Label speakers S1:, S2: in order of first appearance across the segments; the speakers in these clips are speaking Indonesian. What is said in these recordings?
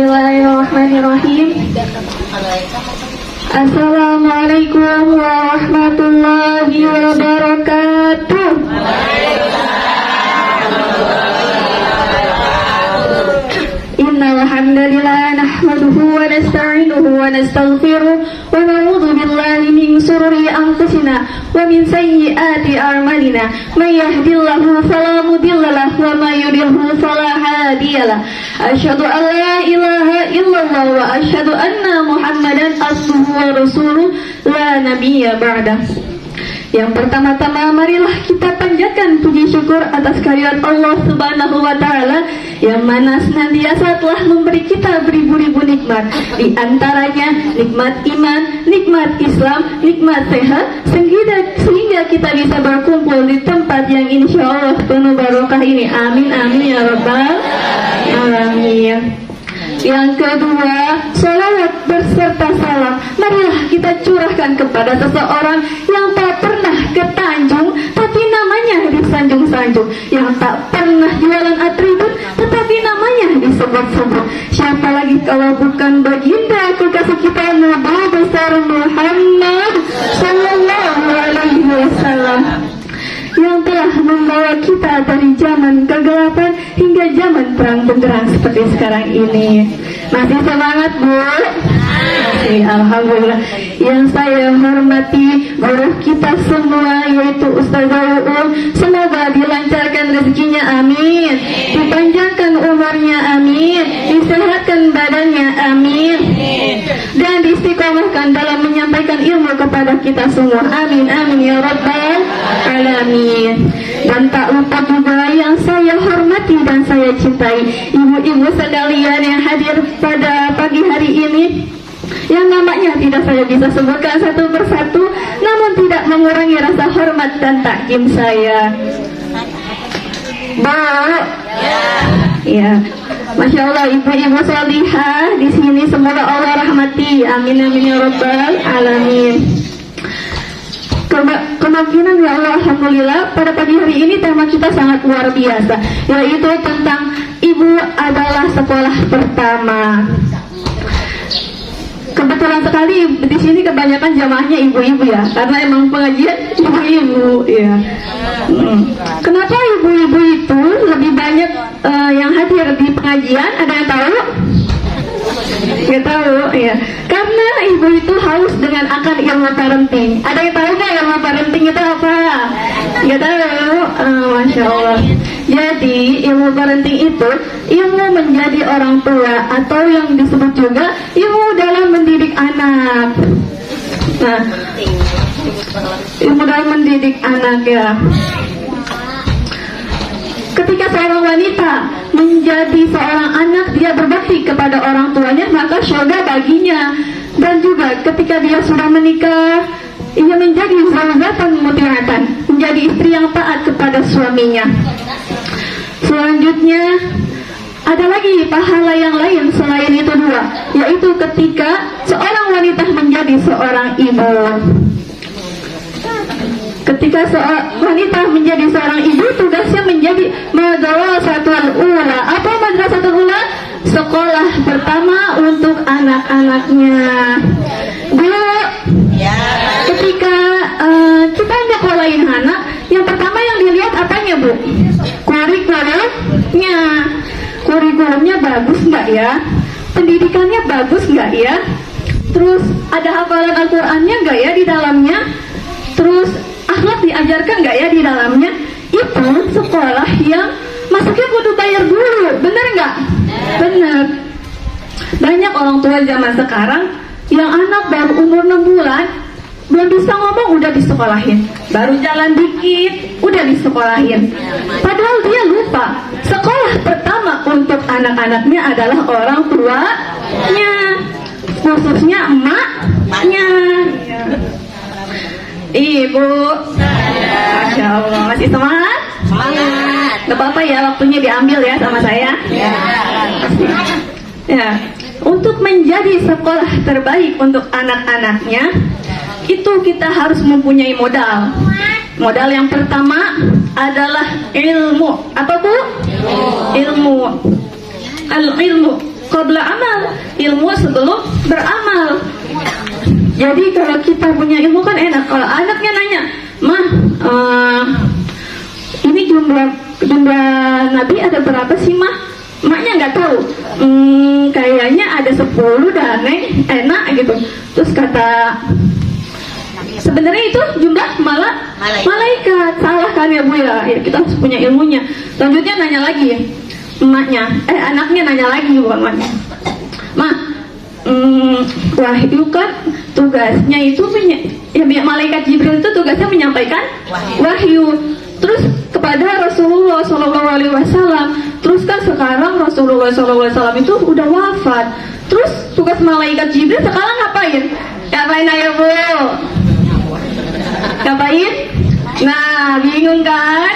S1: Bismillahirrahmanirrahim. Assalamualaikum warahmatullahi wabarakatuh. Innal hamdalillah nahmaduhu wa nasta'inuhu wa nastaghfiruh wa na'udzu billahi min shururi anfusina wa min sayyiati a'malina. May yahdihillahu fala mudhillalah wa may yudhlil fala hadiyalah. Asyhadu an la ilaha illallah wa asyhadu anna Muhammadan abduhu wa rasuluh la nabiyya ba'dah. Yang pertama-tama marilah kita panjatkan puji syukur atas kehadirat Allah Subhanahu wa taala yang mana senantiasa telah memberi kita beribu-ribu nikmat, di antaranya nikmat iman, nikmat Islam, nikmat sehat, sehingga kita bisa berkumpul di tempat yang insya Allah penuh barokah ini. Amin amin ya rabbal alamin. Yang kedua, salawat berserta salam marilah kita curahkan kepada seseorang yang tak pernah ke Tanjung tapi namanya disanjung-sanjung, yang tak pernah jualan atribut tetapi namanya disebut-sebut. Siapa lagi kalau bukan baginda kekasih kita Nabi besar Muhammad sallallahu alaihi wasallam, yang telah membawa kita dari zaman kegelapan hingga zaman terang benderang seperti sekarang ini. Masih semangat, Bu? Masih, alhamdulillah. Yang saya hormati guru kita semua yaitu Ustazah Uul, semoga dilancarkan rezekinya, amin. Dipanjangkan umurnya, amin. Disehatkan badannya, amin. Dan diistiqomahkan dalam menyampaikan ilmu kepada kita semua, amin amin ya rabbal alamin. Dan tak lupa juga yang saya hormati dan saya cintai ibu-ibu sekalian yang hadir pada pagi hari ini, yang namanya tidak saya bisa sebutkan satu persatu, namun tidak mengurangi rasa hormat dan takjim saya. Ya, Masya Allah, ibu-ibu salihah di sini semoga Allah rahmati, amin amin ya rabbal alamin. Kemungkinan ya Allah, alhamdulillah pada pagi hari ini tema kita sangat luar biasa, yaitu tentang ibu adalah sekolah pertama. Kebetulan sekali di sini kebanyakan jamaahnya ibu-ibu ya, karena emang pengajian ibu-ibu ya. Kenapa ibu-ibu itu lebih banyak yang hadir di pengajian? Ada yang tahu? Nggak tahu ya. Karena ibu itu haus dengan akan ilmu parenting. Ada yang tahu nggak ilmu parenting itu apa? Nggak tahu. Masya Allah. Jadi ilmu parenting itu ilmu menjadi orang tua, atau yang disebut juga ilmu dalam mendidik anak. Nah, ilmu dalam mendidik anak ya. Ketika seorang wanita menjadi seorang anak, dia berbakti kepada orang tuanya, maka syurga baginya. Dan juga ketika dia sudah menikah, ia menjadi zaujatan muti'atan, menjadi istri yang taat kepada suaminya. Selanjutnya ada lagi pahala yang lain selain itu dua, yaitu ketika seorang wanita menjadi seorang ibu. Ketika wanita menjadi seorang ibu, tugasnya menjadi madrasatul ula. Apa madrasatul ula? Sekolah pertama untuk anak-anaknya. Bu, ketika kita nyekolahin anak, yang pertama yang dilihat apanya, Bu? Kurikulumnya. Kurikulumnya bagus nggak ya? Pendidikannya bagus nggak ya? Terus ada hafalan Al-Qur'annya nggak ya di dalamnya? Terus akhlak diajarkan nggak ya di dalamnya? Itu sekolah yang masuknya kudu bayar dulu, bener nggak? Bener. Banyak orang tua zaman sekarang yang anak baru umur 6 bulan belum bisa ngomong udah disekolahin, baru jalan dikit udah disekolahin. Padahal dia lupa sekolah pertama untuk anak-anaknya adalah orang tuanya, khususnya emaknya. Ibu, Masya Allah, masih semangat? Semangat. Gak apa-apa ya, waktunya diambil ya sama saya. Ya, untuk menjadi sekolah terbaik untuk anak-anaknya, itu kita harus mempunyai modal. Modal yang pertama adalah ilmu. Apa, Bu? Ilmu. Al-ilmu qabla amal. ilmu sebelum beramal. Jadi kalau kita punya ilmu kan enak. Kalau anaknya nanya, "Mah, ini jumlah Nabi ada berapa sih, Mah?" Maknya nggak tahu. Kayaknya ada 10 dah, Neng. Enak gitu. Terus kata, sebenarnya itu jumlah malaikat. Salah kan ya Bu ya? Ya kita harus punya ilmunya. Selanjutnya nanya lagi anaknya nanya lagi bukan emaknya. "Ma, wahyu kan tugasnya itu malaikat Jibril itu tugasnya menyampaikan wahyu. Terus kepada Rasulullah SAW. Terus kan sekarang Rasulullah SAW itu udah wafat. Terus tugas malaikat Jibril sekarang ngapain? Ngapain ayo Bu? Ngapain? Nah, bingung kan?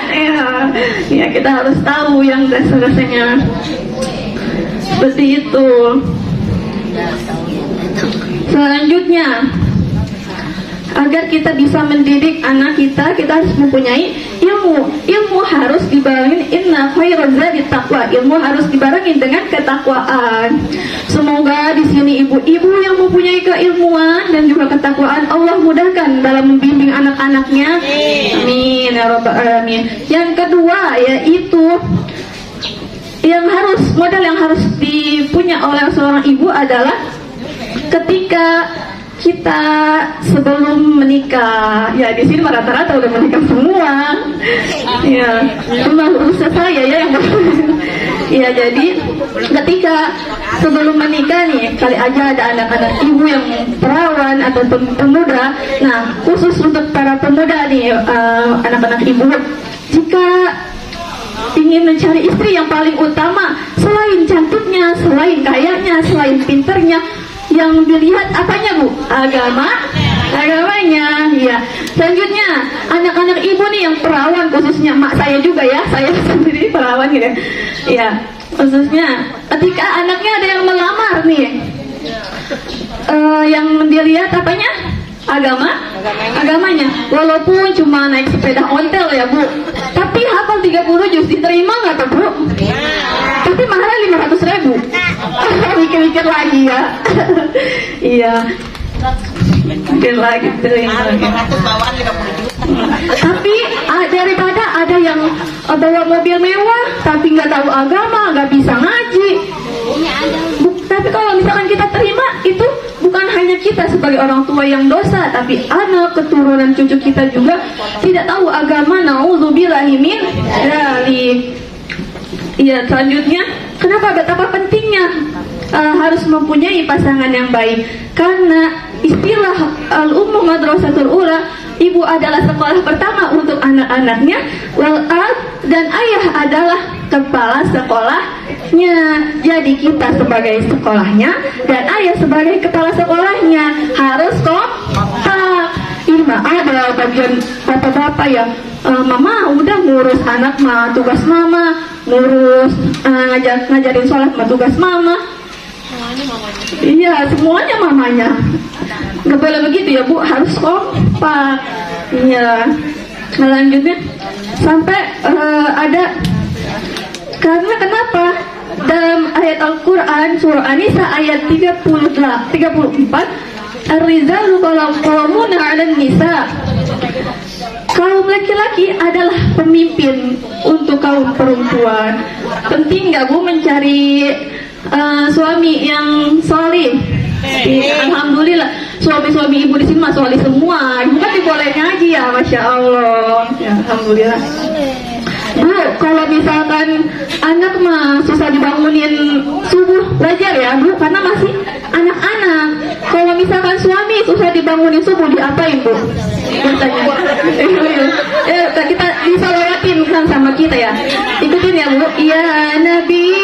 S1: Ya kita harus tahu yang dasar-dasarnya. Seperti itu. Selanjutnya, agar kita bisa mendidik anak kita harus mempunyai ilmu. Ilmu harus dibarengin inna khairaz zadi taqwa. Ilmu harus dibarengin dengan ketakwaan. Semoga di sini ibu-ibu yang mempunyai keilmuan dan juga ketakwaan Allah mudahkan dalam membimbing anak-anaknya. Amin ya rabbal alamin. Yang kedua yaitu modal yang harus dipunya oleh seorang ibu adalah ketika kita sebelum menikah. Ya di sini rata-rata udah menikah semua. Ya, cuma usaha saya ya yang ya jadi ketika sebelum menikah nih, kali aja ada anak-anak ibu yang perawan atau pemuda. Nah, khusus untuk para pemuda nih, anak-anak ibu, jika ingin mencari istri yang paling utama, selain cantiknya, selain kayanya, selain pinternya, yang dilihat apanya Bu? Agamanya. Ya. Selanjutnya, anak-anak ibu nih yang perawan, khususnya mak saya juga ya, saya sendiri perawan gitu. Ya, khususnya ketika anaknya ada yang melamar nih, yang dilihat apanya? Agamanya. Walaupun cuma naik sepeda ontel ya Bu, tapi hafal 30 juz, diterima nggak tuh Bu? Tapi mahalnya 500.000. Mikir-mikir lagi ya. Iya. Mikir lagi, terima lagi. Tapi daripada ada yang bawa mobil mewah tapi nggak tahu agama, nggak bisa ngaji. Tapi kalau misalkan kita terima, itu bukan hanya kita sebagai orang tua yang dosa, tapi anak, keturunan, cucu kita juga tidak tahu agama. Nauzubillahi min dzalik. Iya, selanjutnya, kenapa betapa pentingnya harus mempunyai pasangan yang baik? Karena istilah al-ummu madrasatul ula, ibu adalah sekolah pertama untuk anak-anaknya, dan ayah adalah kepala sekolahnya. Jadi kita sebagai sekolahnya dan ayah sebagai kepala sekolahnya harus kompak. Ini mah ada bagian bapak-bapak ya, mama udah ngurus anak mah tugas mama, ngurus ngajarin sholat mah tugas mama. Iya, semuanya mamanya. Gak boleh begitu ya Bu, harus kompak. Iya. Selanjutnya sampai ada, karena kenapa? Dalam ayat Al-Quran surah An-Nisa ayat 34, Ar-rijalu qawwamuna 'alan nisa. Kaum laki-laki adalah pemimpin untuk kaum perempuan. Penting nggak Bu mencari suami yang solih? Alhamdulillah, suami-suami ibu di sini mah solih semua. Ibu kan dibolehin ngaji ya, masya Allah. Ya, alhamdulillah. Bu, kalau misalkan anak mah susah dibangunin subuh, belajar ya Bu, karena masih anak-anak. Kalau misalkan suami susah dibangunin subuh, diapain Bu? Biasanya. Kita disalawatin kan sama kita ya. Ikutin ya Bu. Ya Nabi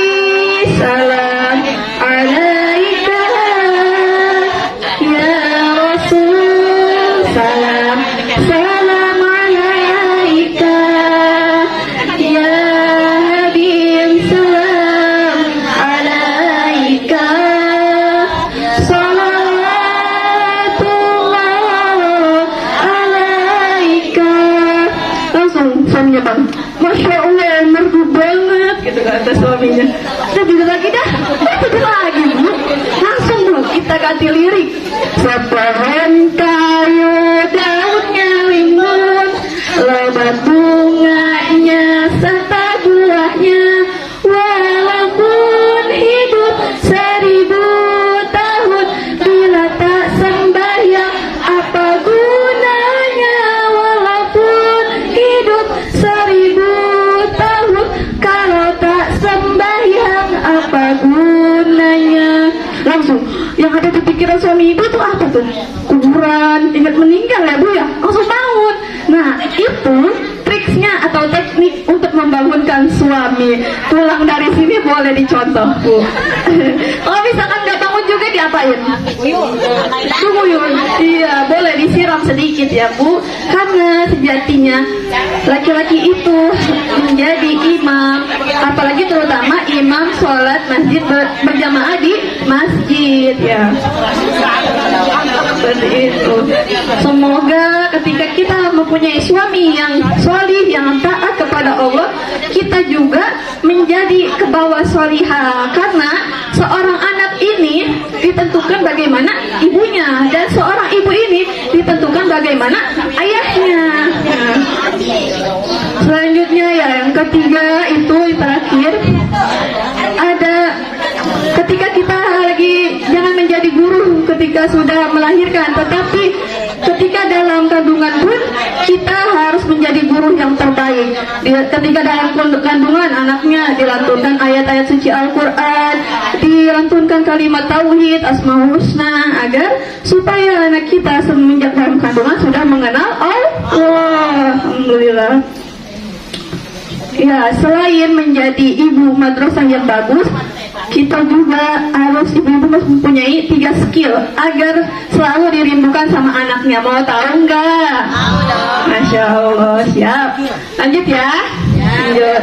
S1: salam alaika, ya Rasul salam salam alaika, ya Habib salam alaika, salatullah alaika. Langsung suaminya Bang, masya Allah merdu banget gitu kata suaminya. Udah tidur lagi dah, tidur lagi Bu. Langsung ganti lirik. Sepohon kayu daunnya limbun, lebat bunganya serta buahnya, walaupun hidup 1000 tahun, bila tak sembahyang apa gunanya? Walaupun hidup 1000 tahun, kalau tak sembahyang apa gunanya? Langsung yang ada di pikiran suami ibu tuh apa tuh? Kuburan, ingat meninggal ya bu ya, langsung bangun. Nah itu triksnya atau teknik untuk membangunkan suami. Pulang dari sini boleh dicontoh bu. Kalau misalkan nggak bangun juga diapain? Duguyun. Iya boleh disiram sedikit ya bu. Karena sejatinya laki-laki itu menjadi imam, apalagi terutama imam sholat masjid berjamaah di masjid ya. Seperti itu. Semoga ketika kita mempunyai suami yang solih, yang taat kepada Allah, kita juga menjadi ke bawah solihah. Karena seorang anak ini ditentukan bagaimana ibunya, dan seorang ibu ini ditentukan bagaimana ayahnya. Nah, selanjutnya ya yang ketiga itu yang terakhir, ada ketika kita lagi, jangan menjadi guru ketika sudah melahirkan, tetapi ketika dalam kandungan pun kita harus menjadi guru yang terbaik. Ketika dalam kandungan anaknya dilantunkan ayat-ayat suci Al-Quran, dilantunkan kalimat tauhid, asmaul husna, agar supaya anak kita semenjak dalam kandungan sudah mengenal Allah. Alhamdulillah. Ya, selain menjadi ibu madrasah yang bagus, kita juga harus ibu-ibu mempunyai 3 skill agar selalu dirindukan sama anaknya. Mau tahu nggak? Masya Allah, siap. Lanjut ya. Lanjut.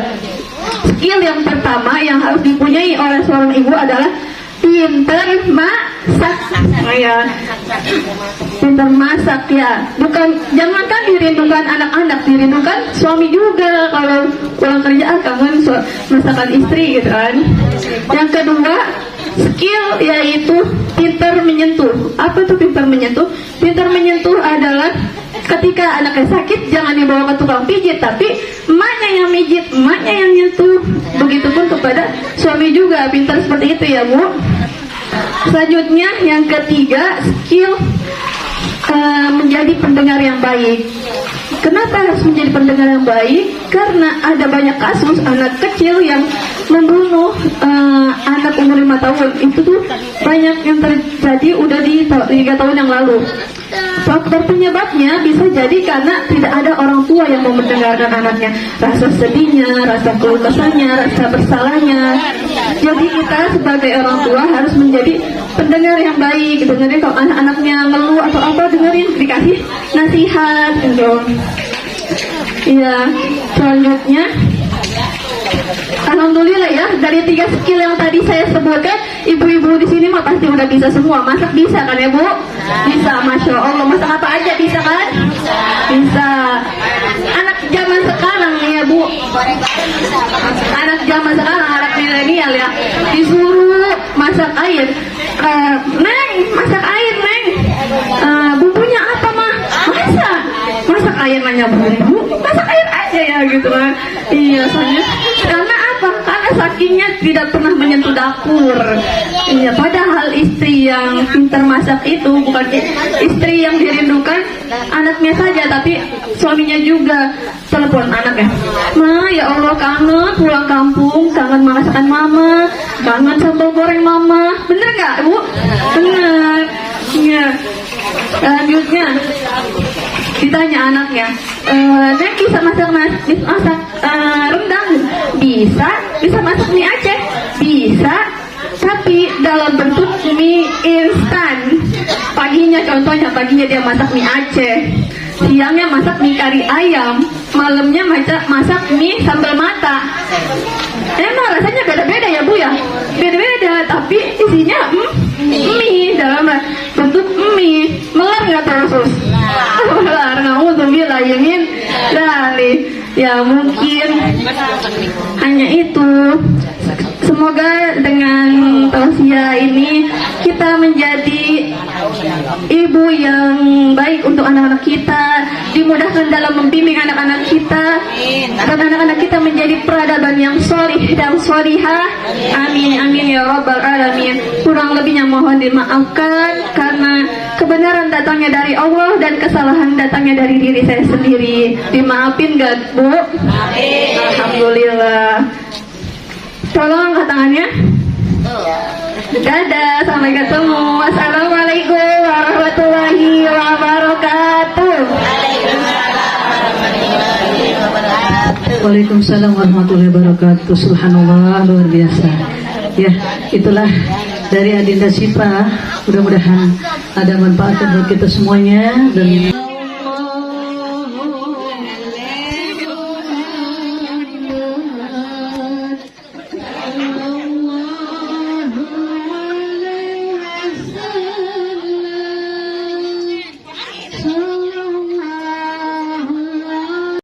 S1: Skill yang pertama yang harus dipunyai oleh seorang ibu adalah pinter masak. Ya, pinter masak ya. Bukan, jangankan dirindukan anak-anak, dirindukan suami juga. Kalau pulang kerja kangen masakan istri gitu kan. Yang kedua, skill yaitu pinter menyentuh. Apa itu pinter menyentuh? Pinter menyentuh adalah ketika anaknya sakit jangan dibawa ke tukang pijit, tapi emaknya yang mijit, emaknya yang nyentuh. Begitupun kepada suami juga, pinter seperti itu ya bu. Selanjutnya yang ketiga, skill menjadi pendengar yang baik. Kenapa harus menjadi pendengar yang baik? Karena ada banyak kasus anak kecil yang membunuh anak umur 5 tahun. Itu tuh banyak yang terjadi udah di 3 tahun yang lalu. Faktor penyebabnya bisa jadi karena tidak ada orang tua yang mau mendengarkan anaknya. Rasa sedihnya, rasa keluh kesahnya, rasa bersalahnya. Jadi kita sebagai orang tua harus menjadi pendengar yang baik. Dengerin kalau anak-anaknya ngeluh atau apa, dengerin, dikasih nasihat gitu. Iya, selanjutnya alhamdulillah ya, dari 3 skill yang tadi saya sebutkan, ibu-ibu di sini mah pasti udah bisa semua. Masak bisa kan ya bu? Bisa, masya Allah. Masak apa aja bisa kan? Bisa. Anak zaman sekarang ya bu, anak zaman sekarang, anak milenial ya, disuruh masak air. Neng, masak air neng. Bumbunya apa mah? Masak air, nanya bumbu, masak air aja ya gitu kan. Iya, soalnya karena apa? Karena sakingnya tidak pernah menyentuh dapur. Iya, padahal istri yang pintar masak itu bukan istri yang dirindukan anaknya saja, tapi suaminya juga. Telepon anaknya, Ma, ya Allah kangen pulang kampung, kangen masakan mama, kangen sambal goreng mama. Bener nggak bu? Bener. Iya. Selanjutnya ditanya anaknya, Neng bisa masak rendang? Bisa masak mie Aceh? Bisa, tapi dalam bentuk mie instan. Paginya contohnya, paginya dia masak mie Aceh, siangnya masak mie kari ayam, malamnya masak mie sambal mata. Emang rasanya beda-beda ya bu ya? Beda-beda, tapi isinya mie dalam bentuk mie. Melar nggak terus? Melar, na'udzubillah yamin dari. Ya mungkin hanya itu. Semoga dengan tausiah ini kita menjadi ibu yang baik untuk anak-anak kita, dimudahkan dalam membimbing anak-anak kita, dan anak-anak kita menjadi peradaban yang solih dan solihah. Amin amin ya rabbal alamin. Kurang lebihnya mohon dimaafkan karena kebenaran datangnya dari Allah dan kesalahan datangnya dari diri saya sendiri. Dimaafin gak, Bu? Amin. Alhamdulillah. Tolong angkat tangannya. Dadah, sampai ketemu. Assalamualaikum warahmatullahi wabarakatuh.
S2: Waalaikumsalam warahmatullahi wabarakatuh. Subhanallah, luar biasa. Ya, itulah dari Adinda Syifa. Mudah-mudahan ada manfaat buat kita semuanya dan